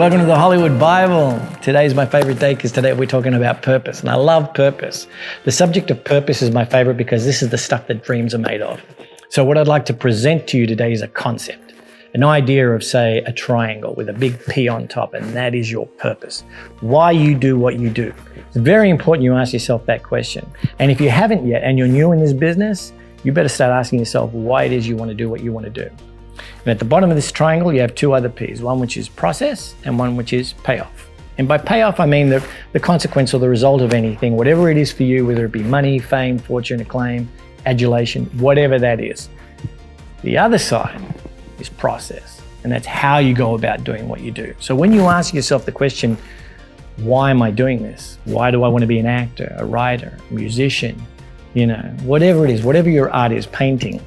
Welcome to the Hollywood Bible. Today is my favorite day because today we're talking about purpose, and I love purpose. The subject of purpose is my favorite because this is the stuff that dreams are made of. So what I'd like to present to you today is a concept, an idea of, say, a triangle with a big P on top, and that is your purpose. Why you do what you do. It's very important you ask yourself that question. And if you haven't yet and you're new in this business, you better start asking yourself why it is you want to do what you want to do. And at the bottom of this triangle, you have two other P's, one which is process and one which is payoff. And by payoff, I mean the consequence or the result of anything, whatever it is for you, whether it be money, fame, fortune, acclaim, adulation, whatever that is. The other side is process, and that's how you go about doing what you do. So when you ask yourself the question, why am I doing this? Why do I want to be an actor, a writer, a musician, whatever it is, whatever your art is, painting.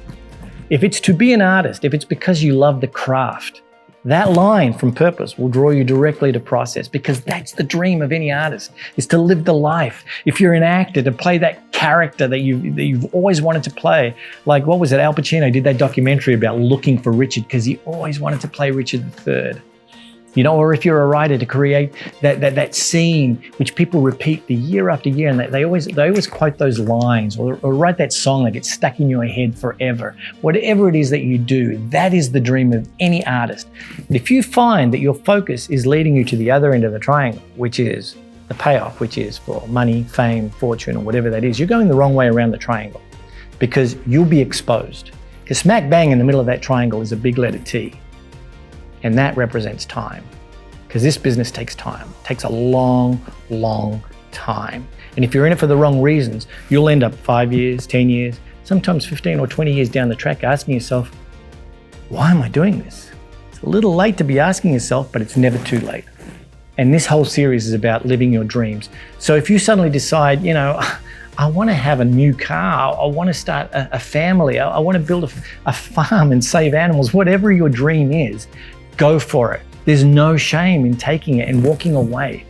If it's to be an artist, if it's because you love the craft, that line from purpose will draw you directly to process, because that's the dream of any artist, is to live the life. If you're an actor, to play that character that you've always wanted to play. Like, what was it? Al Pacino did that documentary about looking for Richard because he always wanted to play Richard III. Or if you're a writer, to create that scene which people repeat the year after year, and they always quote those lines, or write that song that gets stuck in your head forever. Whatever it is that you do, that is the dream of any artist. And if you find that your focus is leading you to the other end of the triangle, which is the payoff, which is for money, fame, fortune, or whatever that is, you're going the wrong way around the triangle, because you'll be exposed. Because smack bang in the middle of that triangle is a big letter T. And that represents time, because this business takes time. It takes a long, long time. And if you're in it for the wrong reasons, you'll end up 5 years, 10 years, sometimes 15 or 20 years down the track asking yourself, why am I doing this? It's a little late to be asking yourself, but it's never too late. And this whole series is about living your dreams. So if you suddenly decide, I want to have a new car, I want to start a family, I want to build a farm and save animals, whatever your dream is, go for it. There's no shame in taking it and walking away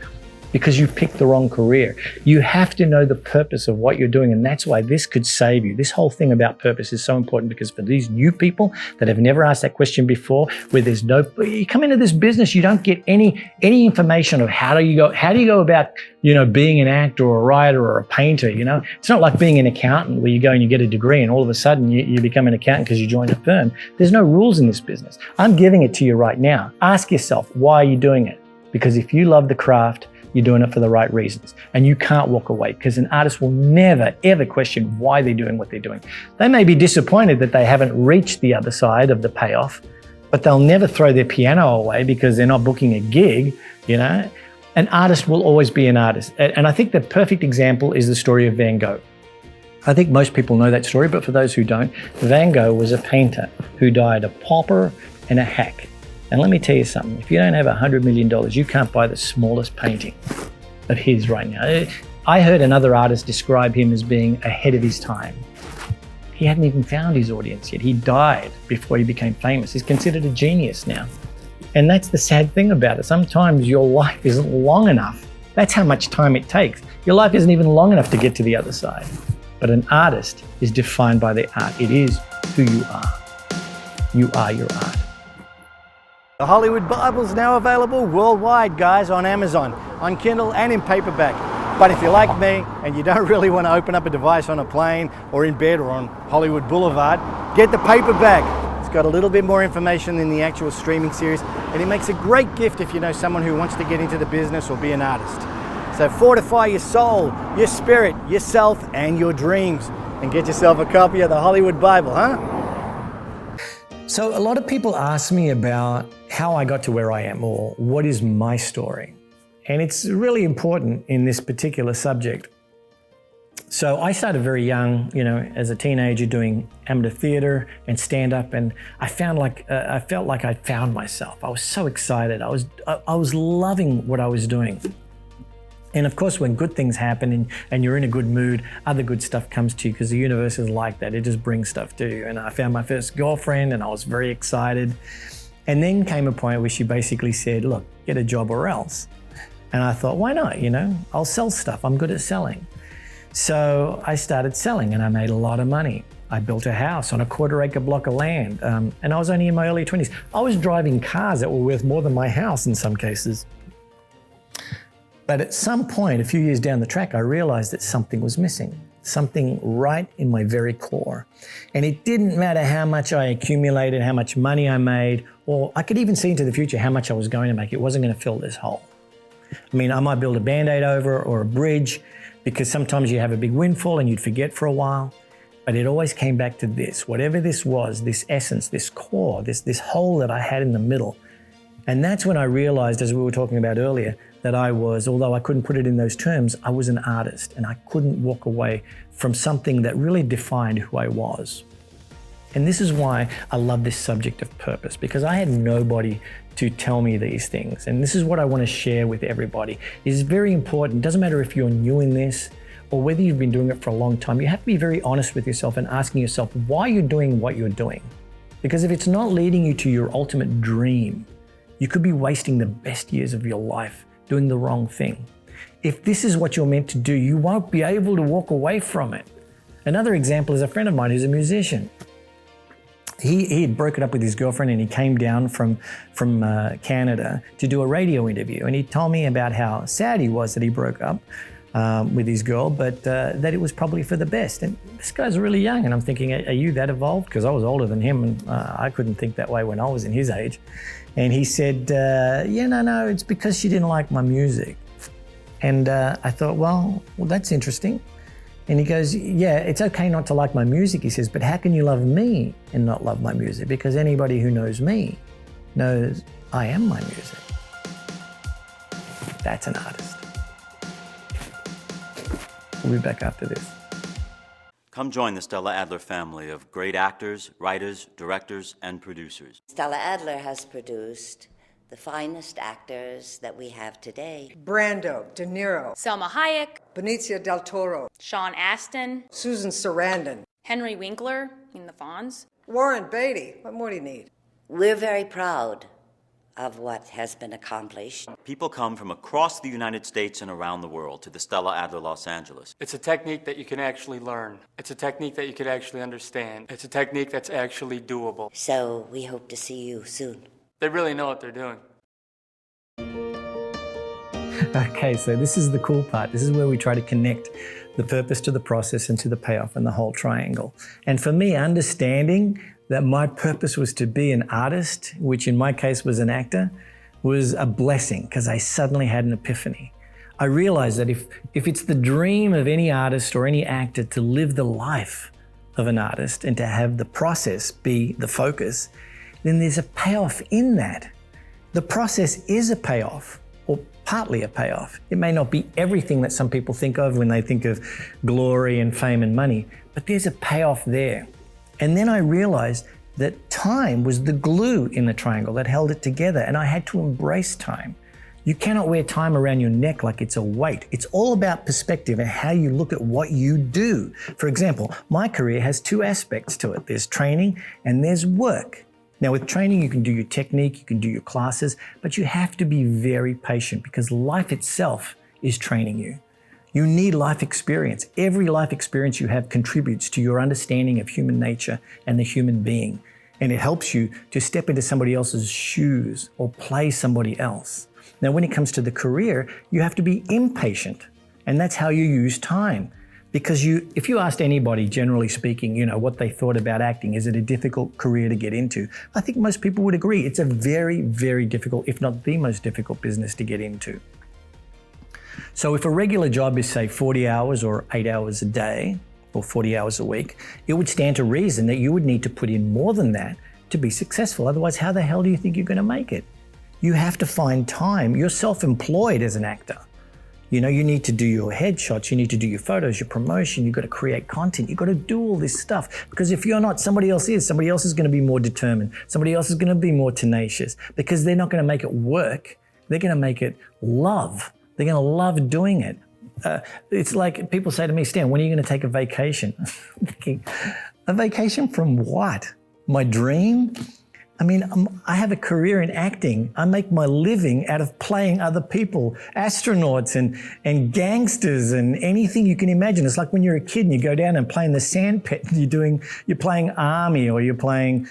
because you picked the wrong career. You have to know the purpose of what you're doing, and that's why this could save you. This whole thing about purpose is so important, because for these new people that have never asked that question before, where you come into this business, you don't get any information of how do you go about being an actor or a writer or a painter. It's not like being an accountant where you go and you get a degree and all of a sudden you become an accountant because you join a firm. There's no rules in this business. I'm giving it to you right now. Ask yourself, why are you doing it? Because if you love the craft, you're doing it for the right reasons, and you can't walk away, because an artist will never, ever question why they're doing what they're doing. They may be disappointed that they haven't reached the other side of the payoff, but they'll never throw their piano away because they're not booking a gig. An artist will always be an artist. And I think the perfect example is the story of Van Gogh. I think most people know that story, but for those who don't, Van Gogh was a painter who died a pauper and a hack. And let me tell you something, if you don't have $100 million, you can't buy the smallest painting of his right now. I heard another artist describe him as being ahead of his time. He hadn't even found his audience yet. He died before he became famous. He's considered a genius now. And that's the sad thing about it. Sometimes your life isn't long enough. That's how much time it takes. Your life isn't even long enough to get to the other side. But an artist is defined by their art. It is who you are. You are your art. The Hollywood Bible is now available worldwide, guys, on Amazon, on Kindle and in paperback. But if you're like me and you don't really want to open up a device on a plane or in bed or on Hollywood Boulevard, get the paperback. It's got a little bit more information than the actual streaming series, and it makes a great gift if you know someone who wants to get into the business or be an artist. So fortify your soul, your spirit, yourself, and your dreams, and get yourself a copy of the Hollywood Bible, huh? So a lot of people ask me about how I got to where I am, or what is my story. And it's really important in this particular subject. So I started very young, as a teenager, doing amateur theater and stand-up, and I felt like I'd found myself. I was so excited. I was loving what I was doing. And of course, when good things happen and you're in a good mood, other good stuff comes to you, because the universe is like that. It just brings stuff to you. And I found my first girlfriend and I was very excited. And then came a point where she basically said, look, get a job or else. And I thought, why not? I'll sell stuff. I'm good at selling. So I started selling and I made a lot of money. I built a house on a 1/4 acre block of land, and I was only in my early 20s. I was driving cars that were worth more than my house in some cases. But at some point, a few years down the track, I realized that something was missing, something right in my very core. And it didn't matter how much I accumulated, how much money I made, or I could even see into the future how much I was going to make. It wasn't going to fill this hole. I mean, I might build a Band-Aid over or a bridge, because sometimes you have a big windfall and you'd forget for a while. But it always came back to this, whatever this was, this essence, this core, this hole that I had in the middle. And that's when I realized, as we were talking about earlier, that I was, although I couldn't put it in those terms, I was an artist, and I couldn't walk away from something that really defined who I was. And this is why I love this subject of purpose, because I had nobody to tell me these things. And this is what I want to share with everybody. It's very important. It doesn't matter if you're new in this or whether you've been doing it for a long time. You have to be very honest with yourself and asking yourself why you're doing what you're doing. Because if it's not leading you to your ultimate dream, you could be wasting the best years of your life doing the wrong thing. If this is what you're meant to do, you won't be able to walk away from it. Another example is a friend of mine who's a musician. He had broken up with his girlfriend, and he came down from Canada to do a radio interview. And he told me about how sad he was that he broke up with his girl, but that it was probably for the best. And this guy's really young, and I'm thinking, are you that evolved? Because I was older than him, and I couldn't think that way when I was in his age. And he said, yeah, no, it's because she didn't like my music. And I thought, well, that's interesting. And he goes, yeah, it's okay not to like my music, he says, but how can you love me and not love my music? Because anybody who knows me knows I am my music. That's an artist. We'll be back after this. Come join the Stella Adler family of great actors, writers, directors, and producers. Stella Adler has produced the finest actors that we have today. Brando, De Niro, Selma Hayek, Benicio del Toro, Sean Astin, Susan Sarandon, Henry Winkler in The Fonz. Warren Beatty. What more do you need? We're very proud of what has been accomplished. People come from across the United States and around the world to the Stella Adler Los Angeles. It's a technique that you can actually learn. It's a technique that you can actually understand. It's a technique that's actually doable. So we hope to see you soon. They really know what they're doing. Okay, so this is the cool part. This is where we try to connect the purpose to the process and to the payoff and the whole triangle. And for me, understanding that my purpose was to be an artist, which in my case was an actor, was a blessing, because I suddenly had an epiphany. I realized that if it's the dream of any artist or any actor to live the life of an artist and to have the process be the focus, then there's a payoff in that. The process is a payoff, or partly a payoff. It may not be everything that some people think of when they think of glory and fame and money, but there's a payoff there. And then I realized that time was the glue in the triangle that held it together, and I had to embrace time. You cannot wear time around your neck like it's a weight. It's all about perspective and how you look at what you do. For example, my career has two aspects to it. There's training and there's work. Now with training, you can do your technique, you can do your classes, but you have to be very patient because life itself is training you. You need life experience. Every life experience you have contributes to your understanding of human nature and the human being. And it helps you to step into somebody else's shoes or play somebody else. Now, when it comes to the career, you have to be impatient. And that's how you use time. Because if you asked anybody, generally speaking, what they thought about acting, is it a difficult career to get into? I think most people would agree. It's a very, very difficult, if not the most difficult business to get into. So if a regular job is, say, 40 hours or 8 hours a day or 40 hours a week, it would stand to reason that you would need to put in more than that to be successful. Otherwise, how the hell do you think you're going to make it? You have to find time. You're self-employed as an actor. You need to do your headshots, you need to do your photos, your promotion, you've got to create content, you've got to do all this stuff. Because if you're not, somebody else is. Somebody else is going to be more determined. Somebody else is going to be more tenacious because they're not going to make it work. They're going to make it love. They're going to love doing it. It's like people say to me, Stan, when are you going to take a vacation? I'm thinking, a vacation from what? My dream? I mean, I have a career in acting. I make my living out of playing other people, astronauts and gangsters and anything you can imagine. It's like when you're a kid and you go down and play in the sand pit. You're playing army, or you're playing,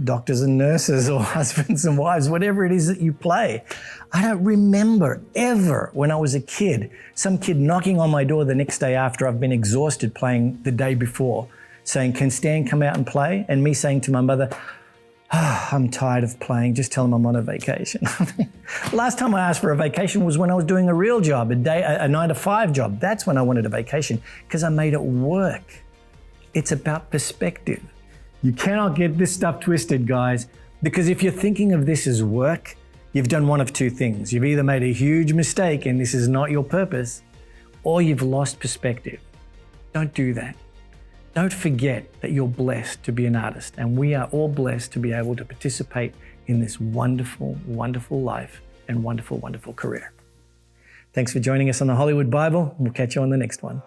doctors and nurses, or husbands and wives, whatever it is that you play. I don't remember ever when I was a kid, some kid knocking on my door the next day after I've been exhausted playing the day before, saying, "Can Stan come out and play?" And me saying to my mother, "I'm tired of playing, just tell them I'm on a vacation." Last time I asked for a vacation was when I was doing a real job, a 9-to-5 job. That's when I wanted a vacation, because I made it work. It's about perspective. You cannot get this stuff twisted, guys, because if you're thinking of this as work, you've done one of two things. You've either made a huge mistake and this is not your purpose, or you've lost perspective. Don't do that. Don't forget that you're blessed to be an artist, and we are all blessed to be able to participate in this wonderful, wonderful life and wonderful, wonderful career. Thanks for joining us on the Hollywood Bible. We'll catch you on the next one.